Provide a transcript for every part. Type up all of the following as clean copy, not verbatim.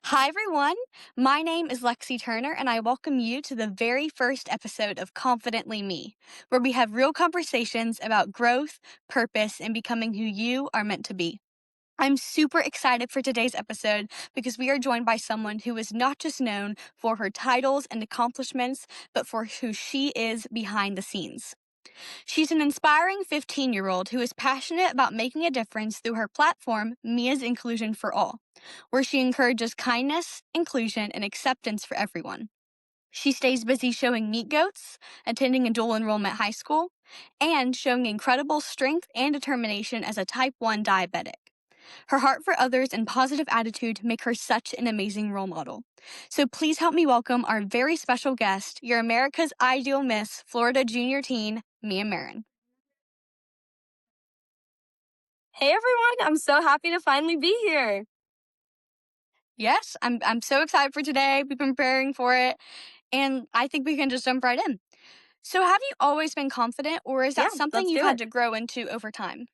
Hi, everyone. My name is Lexi Turner, and I welcome you to the very first episode of Confidently Me, where we have real conversations about growth, purpose, and becoming who you are meant to be. I'm super excited for today's episode because we are joined by someone who is not just known for her titles and accomplishments, but for who she is behind the scenes. She's an inspiring 15-year-old who is passionate about making a difference through her platform, Mia's Inclusion for All, where she encourages kindness, inclusion, and acceptance for everyone. She stays busy showing meat goats, attending a dual enrollment high school, and showing incredible strength and determination as a type 1 diabetic. Her heart for others and positive attitude make her such an amazing role model. So please help me welcome our very special guest, your America's Ideal Miss Florida Junior Teen, Mia Marin. Hey everyone, I'm so happy to finally be here. Yes, I'm so excited for today. We've been preparing for it, and I think we can just jump right in. So have you always been confident, or is Yeah, that something let's you've do had it. to grow into over time?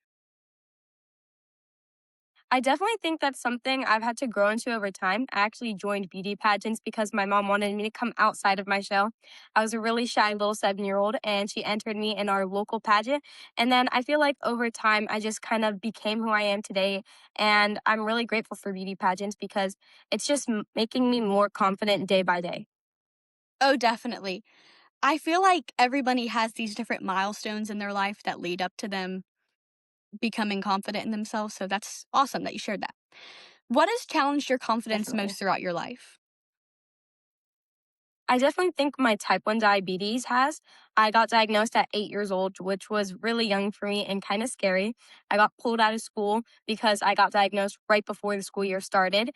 I definitely think that's something I've had to grow into over time. I actually joined beauty pageants because my mom wanted me to come outside of my shell. I was a really shy little 7-year-old and she entered me in our local pageant. And then I feel like over time, I just kind of became who I am today. And I'm really grateful for beauty pageants because it's just making me more confident day by day. Oh, definitely. I feel like everybody has these different milestones in their life that lead up to them becoming confident in themselves, so that's awesome that you shared that. What has challenged your confidence Definitely. most throughout your life? I definitely think my type 1 diabetes has. I got diagnosed at 8 years old, which was really young for me and kind of scary. I got pulled out of school because I got diagnosed right before the school year started.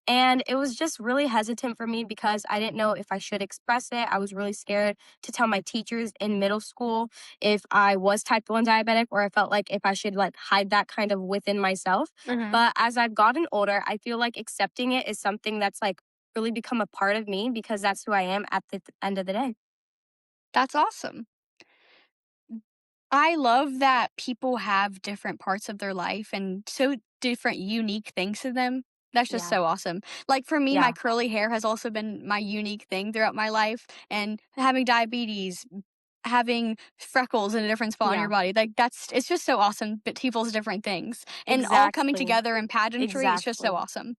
And it was just really hesitant for me because I didn't know if I should express it. I was really scared to tell my teachers in middle school if I was type 1 diabetic, or I felt like if I should like hide that kind of within myself. Mhm. But as I've gotten older, I feel like accepting it is something that's like really become a part of me because that's who I am at the end of the day. That's awesome. I love that people have different parts of their life and so different unique things to them. That's just Yeah. so awesome. Like for me, my Yeah. curly hair has also been my unique thing throughout my life, and having diabetes, having freckles in a different spot on your Yeah. body. Like it's just so awesome, but people's different things and all coming Exactly. together in pageantry. It's just so Exactly. awesome.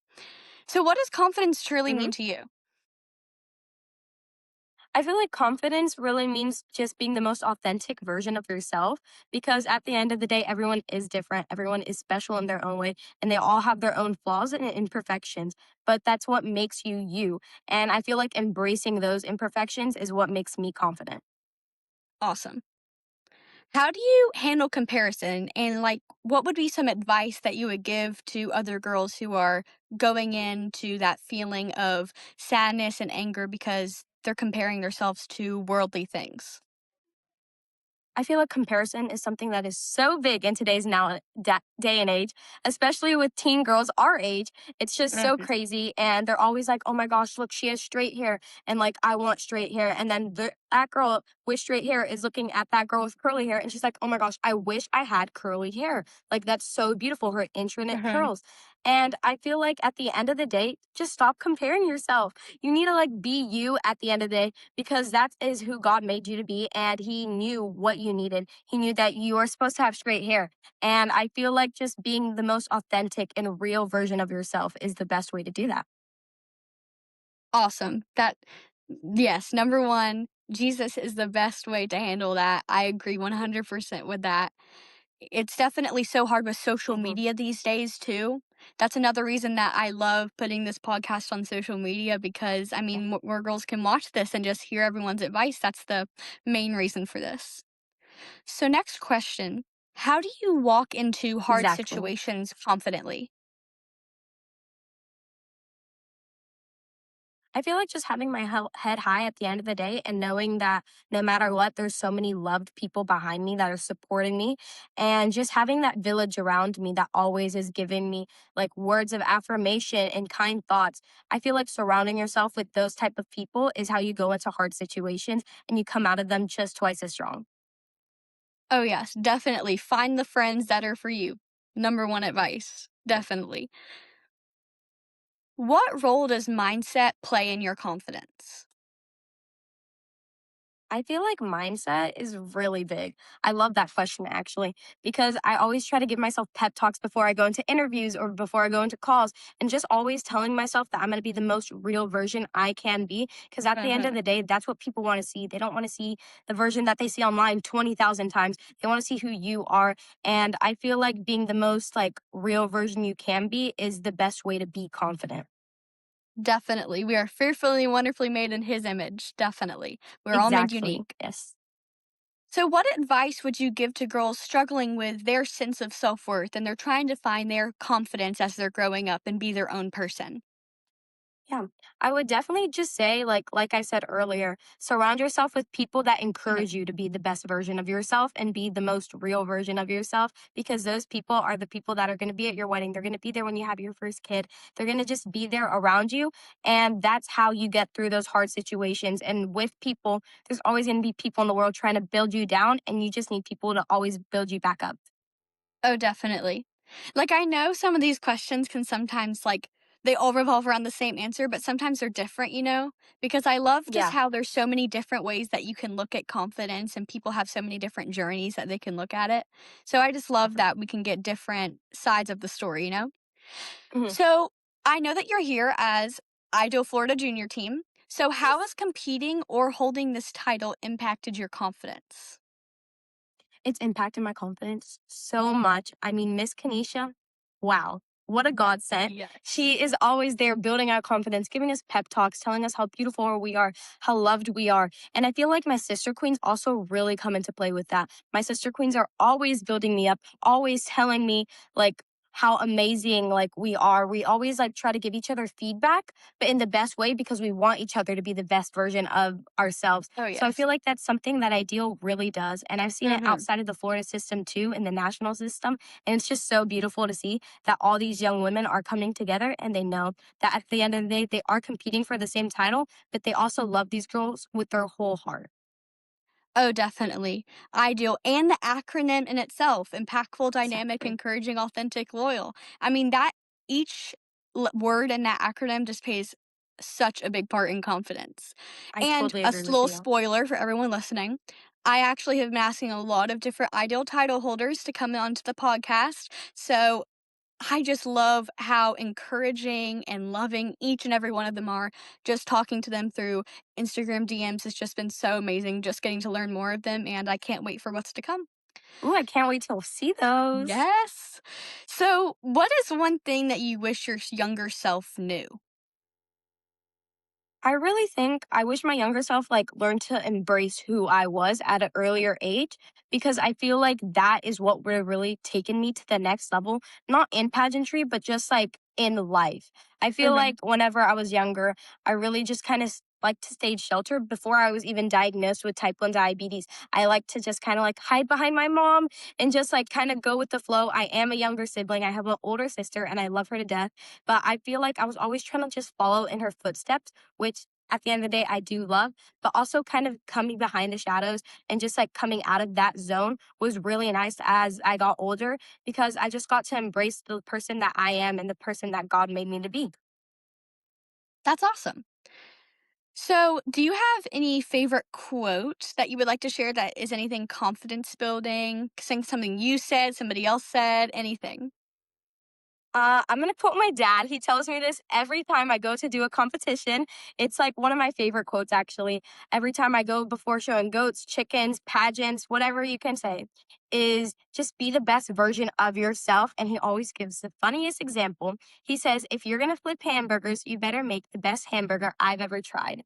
So what does confidence truly Mhm. mean to you? I feel like confidence really means just being the most authentic version of yourself because at the end of the day, everyone is different. Everyone is special in their own way and they all have their own flaws and imperfections, but that's what makes you you. And I feel like embracing those imperfections is what makes me confident. Awesome. How do you handle comparison? And like, what would be some advice that you would give to other girls who are going into that feeling of sadness and anger because they're comparing themselves to worldly things? I feel like comparison is something that is so big in today's day and age, especially with teen girls our age. It's just so Mhm. crazy. And they're always like, oh my gosh, look, she has straight hair. And like, I want straight hair. And then that girl with straight hair is looking at that girl with curly hair. And she's like, oh my gosh, I wish I had curly hair. Like, that's so beautiful, her intricate Mhm. curls. And I feel like at the end of the day, just stop comparing yourself. You need to like be you at the end of the day because that is who God made you to be. And He knew what you needed. He knew that you are supposed to have straight hair. And I feel like just being the most authentic and real version of yourself is the best way to do that. Awesome. Yes, number one, Jesus is the best way to handle that. I agree 100% with that. It's definitely so hard with social Mhm. media these days too. That's another reason that I love putting this podcast on social media because I Yeah, mean more girls can watch this and just hear everyone's advice. That's the main reason for this. So next question, how do you walk into hard exactly. situations confidently? I feel like just having my head high at the end of the day and knowing that no matter what, there's so many loved people behind me that are supporting me. And just having that village around me that always is giving me like words of affirmation and kind thoughts. I feel like surrounding yourself with those type of people is how you go into hard situations and you come out of them just twice as strong. Oh yes, definitely find the friends that are for you. Number one advice. Definitely. What role does mindset play in your confidence? I feel like mindset is really big. I love that question actually, because I always try to give myself pep talks before I go into interviews or before I go into calls, and just always telling myself that I'm going to be the most real version I can be. Because at the end of Mhm. the day, that's what people want to see. They don't want to see the version that they see online 20,000 times. They want to see who you are. And I feel like being the most like real version you can be is the best way to be confident. Definitely. We are fearfully and wonderfully made in his image. Definitely. We're all made Exactly. unique. Yes. So, what advice would you give to girls struggling with their sense of self worth and they're trying to find their confidence as they're growing up and be their own person? Yeah, I would definitely just say, like I said earlier, surround yourself with people that Mhm. encourage you to be the best version of yourself and be the most real version of yourself, because those people are the people that are going to be at your wedding. They're going to be there when you have your first kid. They're going to just be there around you, and that's how you get through those hard situations. And with people, there's always going to be people in the world trying to build you down, and you just need people to always build you back up. Oh, definitely. Like, I know some of these questions can sometimes, like, they all revolve around the same answer, but sometimes they're different, because I love just Yeah. how there's so many different ways that you can look at confidence and people have so many different journeys that they can look at it. So I just love that we can get different sides of the story. Mhm. So I know that you're here as Ideal Florida Junior Team. So how has competing or holding this title impacted your confidence? It's impacted my confidence so much. I mean, Miss Kanisha, wow, what a godsend. Yes. She is always there building our confidence, giving us pep talks, telling us how beautiful we are, how loved we are. And I feel like my sister queens also really come into play with that. My sister queens are always building me up, always telling me like how amazing like we are. We always like try to give each other feedback, but in the best way because we want each other to be the best version of ourselves. Oh, So I yes. feel like that's something that Ideal really does. And I've seen it Hmm. outside of the Florida system too, in the national system. And it's just so beautiful to see that all these young women are coming together and they know that at the end of the day, they are competing for the same title, but they also love these girls with their whole heart. Oh, definitely. Ideal. And the acronym in itself impactful, dynamic, Exactly. encouraging, authentic, loyal. I mean, each word in that acronym just plays such a big part in confidence. I And totally a agree with little you. spoiler for everyone listening, I actually have been asking a lot of different Ideal title holders to come onto the podcast. So I just love how encouraging and loving each and every one of them are. Just talking to them through Instagram DMs has just been so amazing, just getting to learn more of them, and I can't wait for what's to come. Ooh, I can't wait to see those. Yes. So, what is one thing that you wish your younger self knew? I really think I wish my younger self like learned to embrace who I was at an earlier age, because I feel like that is what would have really taken me to the next level, not in pageantry, but just like in life. I feel like Mhm. whenever I was younger, I really just kind of like to stay sheltered before I was even diagnosed with type 1 diabetes. I like to just kind of like hide behind my mom and just like kind of go with the flow. I am a younger sibling. I have an older sister and I love her to death, but I feel like I was always trying to just follow in her footsteps, which at the end of the day I do love, but also kind of coming behind the shadows and just like coming out of that zone was really nice as I got older, because I just got to embrace the person that I am and the person that God made me to be. That's awesome. So, do you have any favorite quote that you would like to share that is anything confidence building? Saying something you said, somebody else said, anything? I'm gonna quote my dad. He tells me this every time I go to do a competition. It's like one of my favorite quotes, actually. Every time I go before showing goats, chickens, pageants, whatever you can say, is just be the best version of yourself. And he always gives the funniest example. He says, if you're gonna flip hamburgers, you better make the best hamburger I've ever tried.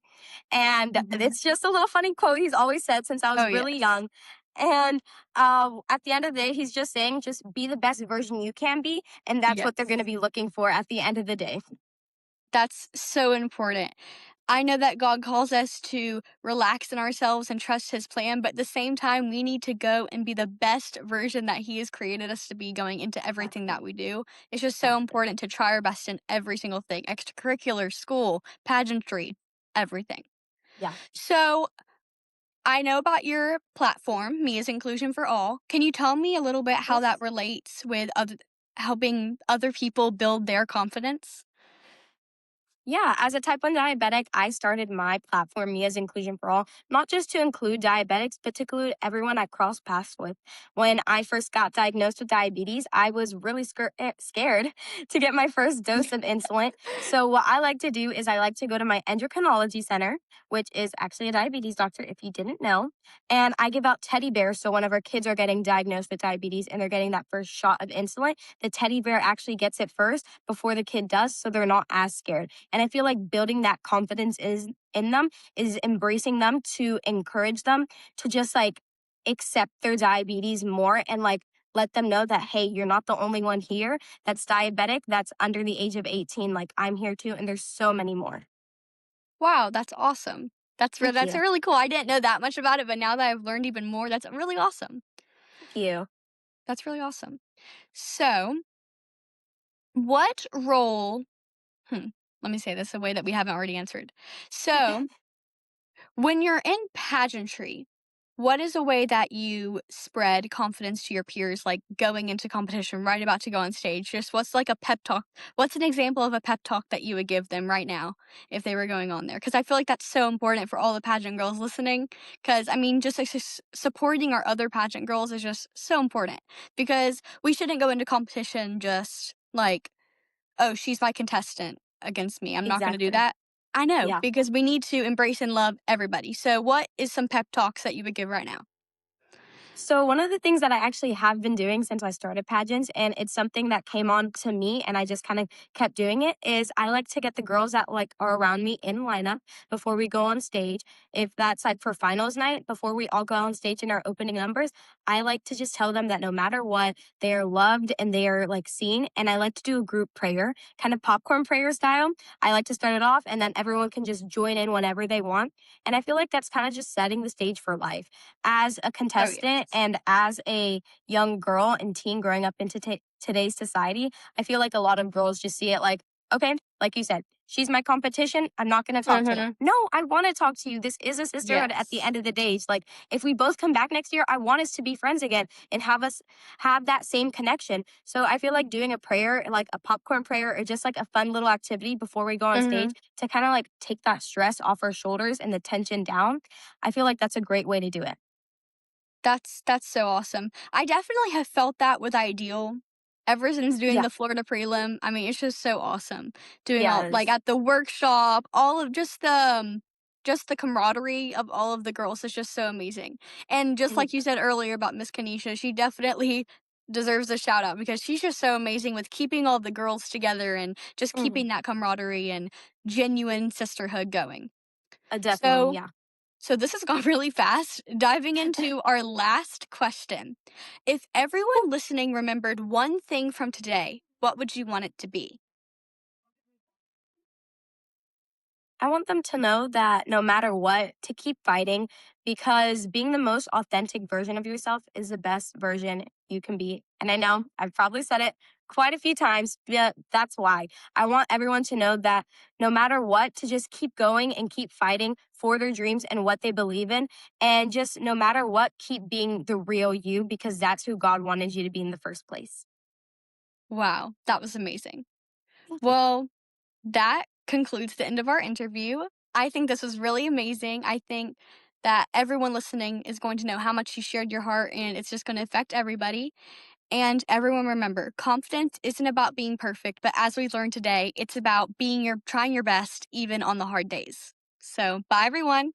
And Mhm. it's just a little funny quote he's always said since I Oh, was really yes. young. And at the end of the day, he's just saying, just be the best version you can be. And that's what they're going to Yes. be looking for at the end of the day. That's so important. I know that God calls us to relax in ourselves and trust His plan, but at the same time, we need to go and be the best version that He has created us to be going into everything Exactly. that we do. It's just so Exactly. important to try our best in every single thing extracurricular, school, pageantry, everything. Yeah. So, I know about your platform, Me is Inclusion for All. Can you tell me a little bit how that Yes. relates with helping other people build their confidence? Yeah, as a type 1 diabetic, I started my platform, Mia's Inclusion for All, not just to include diabetics, but to include everyone I crossed paths with. When I first got diagnosed with diabetes, I was really scared to get my first dose of insulin. So, what I like to do is I like to go to my endocrinology center, which is actually a diabetes doctor, if you didn't know. And I give out teddy bears. So, whenever kids are getting diagnosed with diabetes and they're getting that first shot of insulin, the teddy bear actually gets it first before the kid does. So, they're not as scared. And I feel like building that confidence is in them is embracing them to encourage them to just like accept their diabetes more and like let them know that hey, you're not the only one here that's diabetic that's under the age of 18. Like I'm here too and there's so many more. Wow, that's awesome. Thank That's you. really cool. I didn't know that much about it, but now that I've learned even more, that's really awesome. Thank you. That's really awesome. So, what role hmm, let me say this a way that we haven't already answered. So, when you're in pageantry, what is a way that you spread confidence to your peers, like going into competition, right about to go on stage? Just what's like a pep talk? What's an example of a pep talk that you would give them right now if they were going on there? Because I feel like that's so important for all the pageant girls listening. Because I mean, just like supporting our other pageant girls is just so important because we shouldn't go into competition just like, oh, she's my contestant against me. I'm not going to do Exactly. that. I know, Yeah. because we need to embrace and love everybody. So, what is some pep talks that you would give right now? So one of the things that I actually have been doing since I started pageants, and it's something that came on to me, and I just kind of kept doing it, is I like to get the girls that like are around me in lineup before we go on stage. If that's like for finals night, before we all go on stage in our opening numbers, I like to just tell them that no matter what, they are loved and they are like seen. And I like to do a group prayer, kind of popcorn prayer style. I like to start it off, and then everyone can just join in whenever they want. And I feel like that's kind of just setting the stage for life as a Oh, contestant yes. and as a young girl and teen growing up into today's society, I feel like a lot of girls just see it like, okay, like you said, she's my competition. I'm not going to talk to her. Hmm. No, I want to talk to you. This is a sisterhood at the Yes. end of the day. It's like, if we both come back next year, I want us to be friends again and have us have that same connection. So I feel like doing a prayer, like a popcorn prayer, or just like a fun little activity before we go on stage Hmm. to kind of like take that stress off our shoulders and the tension down. I feel like that's a great way to do it. That's so awesome. I definitely have felt that with Ideal ever since doing Yeah. the Florida prelim. I mean, it's just so awesome doing all like Yes. at the workshop, all of just the camaraderie of all of the girls is just so amazing. And just Mhm, like you said earlier about Miss Kanisha, she definitely deserves a shout out because she's just so amazing with keeping all the girls together and just mhm. keeping that camaraderie and genuine sisterhood going. Definitely, So yeah. this has gone really fast. Diving into our last question. If everyone listening remembered one thing from today, what would you want it to be? I want them to know that no matter what, to keep fighting because being the most authentic version of yourself is the best version you can be. And I know I've probably said it quite a few times, but that's why. I want everyone to know that no matter what, to just keep going and keep fighting for their dreams and what they believe in. And just no matter what, keep being the real you because that's who God wanted you to be in the first place. Wow, that was amazing. Thank you. Well, that concludes the end of our interview. I think this was really amazing. I think that everyone listening is going to know how much you shared your heart and it's just going to affect everybody. And everyone remember, confidence isn't about being perfect, but as we've learned today, it's about trying your best even on the hard days. So, bye everyone.